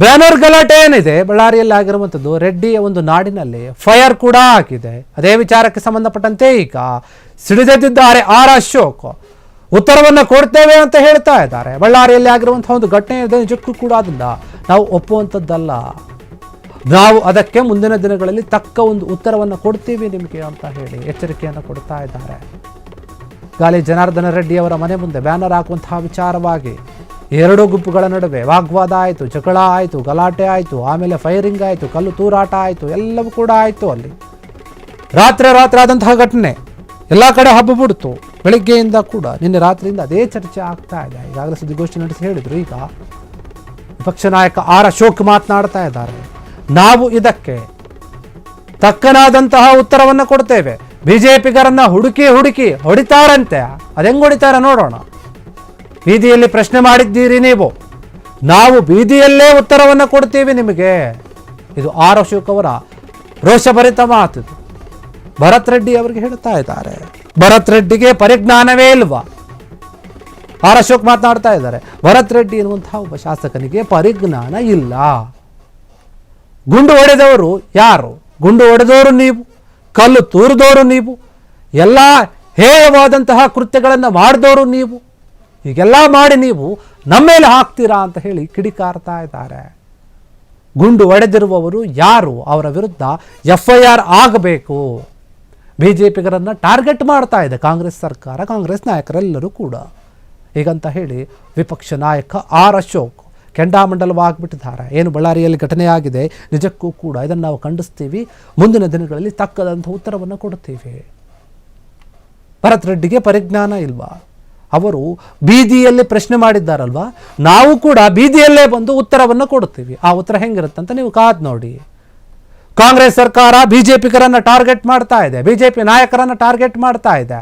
Banner ಗಲಾಟೆ ಏನಿದೆ ಬಳ್ಳಾರಿಯಲ್ಲಿ ಆಗಿರುವಂಥದ್ದು ರೆಡ್ಡಿಯ ಒಂದು ನಾಡಿನಲ್ಲಿ ಫೈರ್ ಕೂಡ ಆಗಿದೆ. ಅದೇ ವಿಚಾರಕ್ಕೆ ಸಂಬಂಧಪಟ್ಟಂತೆ ಈಗ ಸಿಡಿದೆದ್ದಿದ್ದಾರೆ ಆರ್ ಅಶೋಕ್. ಉತ್ತರವನ್ನು ಕೊಡ್ತೇವೆ ಅಂತ ಹೇಳ್ತಾ ಇದ್ದಾರೆ. ಬಳ್ಳಾರಿಯಲ್ಲಿ ಆಗಿರುವಂತಹ ಒಂದು ಘಟನೆ ಇದೆ, ನಿಜಕ್ಕೂ ಕೂಡ ಅದನ್ನ ನಾವು ಒಪ್ಪುವಂಥದ್ದಲ್ಲ. ನಾವು ಅದಕ್ಕೆ ಮುಂದಿನ ದಿನಗಳಲ್ಲಿ ತಕ್ಕ ಒಂದು ಉತ್ತರವನ್ನು ಕೊಡ್ತೀವಿ ನಿಮಗೆ ಅಂತ ಹೇಳಿ ಎಚ್ಚರಿಕೆಯನ್ನು ಕೊಡ್ತಾ ಇದ್ದಾರೆ. ಗಾಲಿ ಜನಾರ್ದನ ರೆಡ್ಡಿ ಅವರ ಮನೆ ಮುಂದೆ ಬ್ಯಾನರ್ ಹಾಕುವಂತಹ ವಿಚಾರವಾಗಿ ಎರಡು ಗುಂಪುಗಳ ನಡುವೆ ವಾಗ್ವಾದ ಆಯಿತು, ಜಗಳ ಆಯಿತು, ಗಲಾಟೆ ಆಯಿತು, ಆಮೇಲೆ ಫೈರಿಂಗ್ ಆಯಿತು, ಕಲ್ಲು ತೂರಾಟ ಆಯಿತು, ಎಲ್ಲವೂ ಕೂಡ ಆಯಿತು. ಅಲ್ಲಿ ರಾತ್ರಿ ಆದಂತಹ ಘಟನೆ ಎಲ್ಲ ಕಡೆ ಹಬ್ಬ ಬಿಡ್ತು. ಬೆಳಿಗ್ಗೆಯಿಂದ ಕೂಡ ನಿನ್ನೆ ರಾತ್ರಿಯಿಂದ ಅದೇ ಚರ್ಚೆ ಆಗ್ತಾ ಇದೆ. ಈಗಾಗಲೇ ಸುದ್ದಿಗೋಷ್ಠಿ ನಡೆಸಿ ಹೇಳಿದ್ರು. ಈಗ ವಿಪಕ್ಷ ನಾಯಕ ಆರ್ ಅಶೋಕ್ ಮಾತನಾಡ್ತಾ ಇದ್ದಾರೆ. ನಾವು ಇದಕ್ಕೆ ತಕ್ಕನಾದಂತಹ ಉತ್ತರವನ್ನು ಕೊಡ್ತೇವೆ. ಬಿಜೆಪಿಗರನ್ನ ಹುಡುಕಿ ಹೊಡಿತಾರಂತೆ. ಅದೆಂಗ್ ಹೊಡಿತಾರೆ ನೋಡೋಣ. ಬೀದಿಯಲ್ಲಿ ಪ್ರಶ್ನೆ ಮಾಡಿದ್ದೀರಿ ನೀವು, ನಾವು ಬೀದಿಯಲ್ಲೇ ಉತ್ತರವನ್ನು ಕೊಡ್ತೀವಿ ನಿಮಗೆ. ಇದು ಆರ್ ಅಶೋಕ್ ಅವರ ರೋಷಭರಿತ ಮಾತು. ಭರತ್ ರೆಡ್ಡಿ ಅವರಿಗೆ ಹೇಳ್ತಾ ಇದ್ದಾರೆ. ಭರತ್ ರೆಡ್ಡಿಗೆ ಪರಿಜ್ಞಾನವೇ ಇಲ್ವಾ? ಆರ್ ಅಶೋಕ್ ಮಾತನಾಡ್ತಾ ಇದ್ದಾರೆ. ಭರತ್ ರೆಡ್ಡಿ ಎನ್ನುವಂತಹ ಒಬ್ಬ ಶಾಸಕನಿಗೆ ಪರಿಜ್ಞಾನ ಇಲ್ಲ. ಗುಂಡು ಹೊಡೆದವರು ಯಾರು? ಗುಂಡು ಹೊಡೆದವರು ನೀವು, ಕಲ್ಲು ತೂರಿದವರು ನೀವು, ಎಲ್ಲ ಹೇಯವಾದಂತಹ ಕೃತ್ಯಗಳನ್ನು ಮಾಡಿದವರು ನೀವು. ಹೀಗೆಲ್ಲ ಮಾಡಿ ನೀವು ನಮ್ಮ ಮೇಲೆ ಹಾಕ್ತೀರಾ ಅಂತ ಹೇಳಿ ಕಿಡಿಕಾರ್ತಾ ಇದ್ದಾರೆ. ಗುಂಡು ಹೊಡೆದಿರುವವರು ಯಾರು? ಅವರ ವಿರುದ್ಧ FIR ಆಗಬೇಕು. ಬಿಜೆಪಿಗರನ್ನು ಟಾರ್ಗೆಟ್ ಮಾಡ್ತಾ ಇದೆ ಕಾಂಗ್ರೆಸ್ ಸರ್ಕಾರ, ಕಾಂಗ್ರೆಸ್ ನಾಯಕರೆಲ್ಲರೂ ಕೂಡ. ಹೀಗಂತ ಹೇಳಿ ವಿಪಕ್ಷ ನಾಯಕ ಆರ್ ಅಶೋಕ್ ಕೆಂಡಾಮಂಡಲವಾಗಿಬಿಟ್ಟಿದ್ದಾರೆ. ಏನು ಬಳ್ಳಾರಿಯಲ್ಲಿ ಘಟನೆಯಾಗಿದೆ, ನಿಜಕ್ಕೂ ಕೂಡ ಇದನ್ನು ನಾವು ಖಂಡಿಸ್ತೀವಿ. ಮುಂದಿನ ದಿನಗಳಲ್ಲಿ ತಕ್ಕದಂಥ ಉತ್ತರವನ್ನು ಕೊಡ್ತೀವಿ. ಭರತ್ ರೆಡ್ಡಿಗೆ ಪರಿಜ್ಞಾನ ಇಲ್ವಾ? ಅವರು ಬೀದಿಯಲ್ಲಿ ಪ್ರಶ್ನೆ ಮಾಡಿದ್ದಾರಲ್ವಾ, ನಾವು ಕೂಡ ಬೀದಿಯಲ್ಲೇ ಬಂದು ಉತ್ತರವನ್ನು ಕೊಡ್ತೀವಿ. ಆ ಉತ್ತರ ಹೆಂಗಿರುತ್ತಂತ ನೀವು ಕಾದ್ ನೋಡಿ. ಕಾಂಗ್ರೆಸ್ ಸರ್ಕಾರ ಬಿಜೆಪಿಗರನ್ನು ಟಾರ್ಗೆಟ್ ಮಾಡ್ತಾ ಇದೆ, ಬಿಜೆಪಿ ನಾಯಕರನ್ನು ಟಾರ್ಗೆಟ್ ಮಾಡ್ತಾ ಇದೆ,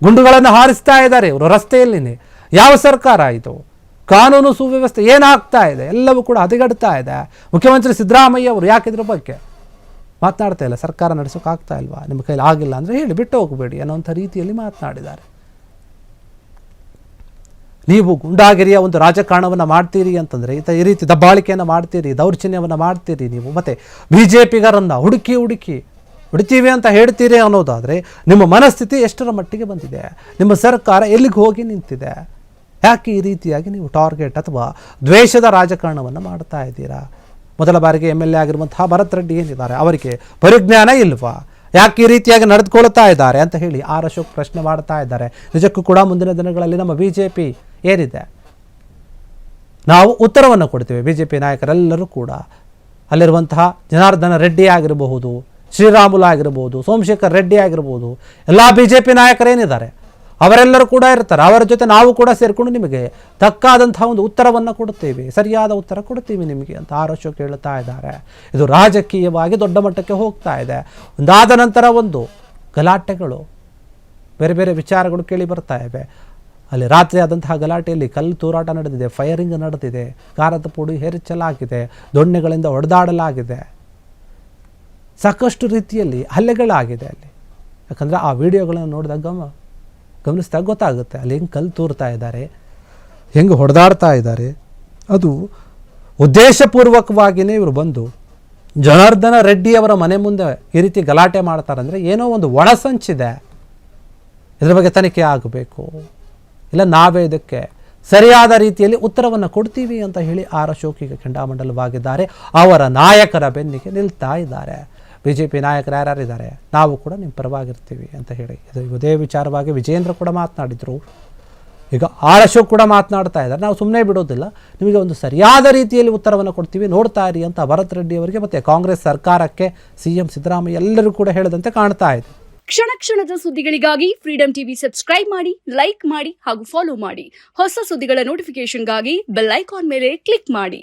ಗುಂಡುಗಳನ್ನು ಹಾರಿಸ್ತಾ ಇದ್ದಾರೆ ಇವರು ರಸ್ತೆಯಲ್ಲಿ. ಯಾವ ಸರ್ಕಾರ ಇದು? ಕಾನೂನು ಸುವ್ಯವಸ್ಥೆ ಏನಾಗ್ತಾ ಇದೆ ಎಲ್ಲವೂ ಕೂಡ ಹದಗೆಡ್ತಾ ಇದೆ. ಮುಖ್ಯಮಂತ್ರಿ ಸಿದ್ದರಾಮಯ್ಯ ಅವರು ಯಾಕೆ ಇದ್ರ ಬಗ್ಗೆ ಮಾತನಾಡ್ತಾ ಇಲ್ಲ? ಸರ್ಕಾರ ನಡೆಸೋಕ್ಕಾಗ್ತಾ ಇಲ್ವಾ? ನಿಮ್ಮ ಕೈಲಿ ಆಗಿಲ್ಲ ಅಂದರೆ ಹೇಳಿ, ಬಿಟ್ಟು ಹೋಗಬೇಡಿ ಅನ್ನೋಂಥ ರೀತಿಯಲ್ಲಿ ಮಾತನಾಡಿದ್ದಾರೆ. ನೀವು ಗುಂಡಾಗಿರಿಯ ಒಂದು ರಾಜಕಾರಣವನ್ನು ಮಾಡ್ತೀರಿ ಅಂತಂದರೆ, ಈ ರೀತಿ ದಬ್ಬಾಳಿಕೆಯನ್ನು ಮಾಡ್ತೀರಿ, ದೌರ್ಜನ್ಯವನ್ನು ಮಾಡ್ತೀರಿ ನೀವು, ಮತ್ತು ಬಿಜೆಪಿಗರನ್ನು ಹುಡುಕಿ ಹೊಡಿತೀವಿ ಅಂತ ಹೇಳ್ತೀರಿ ಅನ್ನೋದಾದರೆ ನಿಮ್ಮ ಮನಸ್ಥಿತಿ ಎಷ್ಟರ ಮಟ್ಟಿಗೆ ಬಂದಿದೆ? ನಿಮ್ಮ ಸರ್ಕಾರ ಎಲ್ಲಿಗೆ ಹೋಗಿ ನಿಂತಿದೆ? ಯಾಕೆ ಈ ರೀತಿಯಾಗಿ ನೀವು ಟಾರ್ಗೆಟ್ ಅಥವಾ ದ್ವೇಷದ ರಾಜಕಾರಣವನ್ನು ಮಾಡ್ತಾ ಇದ್ದೀರಾ? ಮೊದಲ ಬಾರಿಗೆ MLA ಆಗಿರುವಂತಹ ಭರತ್ ರೆಡ್ಡಿ ಏನಿದ್ದಾರೆ, ಅವರಿಗೆ ಪರಿಜ್ಞಾನ ಇಲ್ವಾ? ಯಾಕೆ ಈ ರೀತಿಯಾಗಿ ನಡೆದುಕೊಳ್ತಾ ಇದ್ದಾರೆ ಅಂತ ಹೇಳಿ ಆರ್ ಅಶೋಕ್ ಪ್ರಶ್ನೆ ಮಾಡ್ತಾ ಇದ್ದಾರೆ. ನಿಜಕ್ಕೂ ಕೂಡ ಮುಂದಿನ ದಿನಗಳಲ್ಲಿ ನಮ್ಮ ಬಿಜೆಪಿ ಏನಿದೆ, ನಾವು ಉತ್ತರವನ್ನು ಕೊಡ್ತೇವೆ. ಬಿಜೆಪಿ ನಾಯಕರೆಲ್ಲರೂ ಕೂಡ, ಅಲ್ಲಿರುವಂತಹ ಜನಾರ್ದನ ರೆಡ್ಡಿ ಆಗಿರಬಹುದು, ಶ್ರೀರಾಮುಲು ಆಗಿರಬಹುದು, ಸೋಮಶೇಖರ್ ರೆಡ್ಡಿ ಆಗಿರಬಹುದು, ಎಲ್ಲ ಬಿಜೆಪಿ ನಾಯಕರೇನಿದ್ದಾರೆ ಅವರೆಲ್ಲರೂ ಕೂಡ ಇರ್ತಾರೆ. ಅವರ ಜೊತೆ ನಾವು ಕೂಡ ಸೇರಿಕೊಂಡು ನಿಮಗೆ ತಕ್ಕಾದಂತಹ ಒಂದು ಉತ್ತರವನ್ನು ಕೊಡ್ತೇವೆ, ಸರಿಯಾದ ಉತ್ತರ ಕೊಡ್ತೀವಿ ನಿಮಗೆ ಅಂತ ಆರ್ ಅಶೋಕ್ ಹೇಳ್ತಾ ಇದ್ದಾರೆ. ಇದು ರಾಜಕೀಯವಾಗಿ ದೊಡ್ಡ ಮಟ್ಟಕ್ಕೆ ಹೋಗ್ತಾ ಇದೆ. ಒಂದಾದ ನಂತರ ಒಂದು ಗಲಾಟೆಗಳು, ಬೇರೆ ಬೇರೆ ವಿಚಾರಗಳು ಕೇಳಿ ಬರ್ತಾ ಇವೆ. ಅಲ್ಲಿ ರಾತ್ರಿ ಆದಂತಹ ಗಲಾಟೆಯಲ್ಲಿ ಕಲ್ಲು ತೂರಾಟ ನಡೆದಿದೆ, ಫೈರಿಂಗ್ ನಡೆದಿದೆ, ಕಾರದ ಪುಡಿ ಹೇರಿಸಲಾಗಿದೆ, ದೊಣ್ಣೆಗಳಿಂದ ಹೊಡೆದಾಡಲಾಗಿದೆ, ಸಾಕಷ್ಟು ರೀತಿಯಲ್ಲಿ ಹಲ್ಲೆಗಳಾಗಿದೆ ಅಲ್ಲಿ. ಯಾಕಂದರೆ ಆ ವಿಡಿಯೋಗಳನ್ನು ನೋಡಿದಾಗ ಗಮನಿಸಿದಾಗ ಗೊತ್ತಾಗುತ್ತೆ ಅಲ್ಲಿ ಹೆಂಗೆ ಕಲ್ಲು ತೂರ್ತಾ ಇದ್ದಾರೆ, ಹೆಂಗೆ ಹೊಡೆದಾಡ್ತಾ ಇದ್ದಾರೆ. ಅದು ಉದ್ದೇಶಪೂರ್ವಕವಾಗಿಯೇ ಇವರು ಬಂದು ಜನಾರ್ದನ ರೆಡ್ಡಿ ಅವರ ಮನೆ ಮುಂದೆ ಈ ರೀತಿ ಗಲಾಟೆ ಮಾಡ್ತಾರೆ ಅಂದರೆ ಏನೋ ಒಂದು ಒಳಸಂಚಿದೆ. ಇದರ ಬಗ್ಗೆ ತನಿಖೆ ಆಗಬೇಕು, ಇಲ್ಲ ನಾವೇ ಇದಕ್ಕೆ ಸರಿಯಾದ ರೀತಿಯಲ್ಲಿ ಉತ್ತರವನ್ನು ಕೊಡ್ತೀವಿ ಅಂತ ಹೇಳಿ ಆರ್ ಅಶೋಕ್ ಈಗ ಕೆಂಡಾಮಂಡಲವಾಗಿದ್ದಾರೆ. ಅವರ ನಾಯಕರ ಬೆನ್ನಿಗೆ ನಿಲ್ತಾ ಇದ್ದಾರೆ. ಬಿಜೆಪಿ ನಾಯಕರು ಯಾರ್ಯಾರಿದ್ದಾರೆ, ನಾವು ಕೂಡ ನಿಮ್ಮ ಪರವಾಗಿರ್ತೀವಿ ಅಂತ ಹೇಳಿ ಇದೇ ವಿಚಾರವಾಗಿ ವಿಜೇಂದ್ರ ಕೂಡ ಮಾತನಾಡಿದರು. ಈಗ ಆರ್ ಅಶೋಕ್ ಕೂಡ ಮಾತನಾಡ್ತಾ ಇದ್ದಾರೆ. ನಾವು ಸುಮ್ಮನೆ ಬಿಡೋದಿಲ್ಲ, ನಿಮಗೆ ಒಂದು ಸರಿಯಾದ ರೀತಿಯಲ್ಲಿ ಉತ್ತರವನ್ನು ಕೊಡ್ತೀವಿ, ನೋಡ್ತಾ ಇರಿ ಅಂತ ಭರತ್ ರೆಡ್ಡಿ ಅವರಿಗೆ ಮತ್ತು ಕಾಂಗ್ರೆಸ್ ಸರ್ಕಾರಕ್ಕೆ CM ಸಿದ್ದರಾಮಯ್ಯ ಎಲ್ಲರೂ ಕೂಡ ಹೇಳದಂತೆ ಕಾಣ್ತಾ ಇದೆ. ಕ್ಷಣ ಕ್ಷಣದ ಸುದ್ದಿಗಳಿಗಾಗಿ ಫ್ರೀಡಂ ಟಿವಿ ಸಬ್ಸ್ಕ್ರೈಬ್ ಮಾಡಿ, ಲೈಕ್ ಮಾಡಿ ಹಾಗೂ ಫಾಲೋ ಮಾಡಿ. ಹೊಸ ಸುದ್ದಿಗಳ ನೋಟಿಫಿಕೇಶನ್ಗಾಗಿ ಬೆಲ್ ಐಕಾನ್ ಮೇಲೆ ಕ್ಲಿಕ್ ಮಾಡಿ.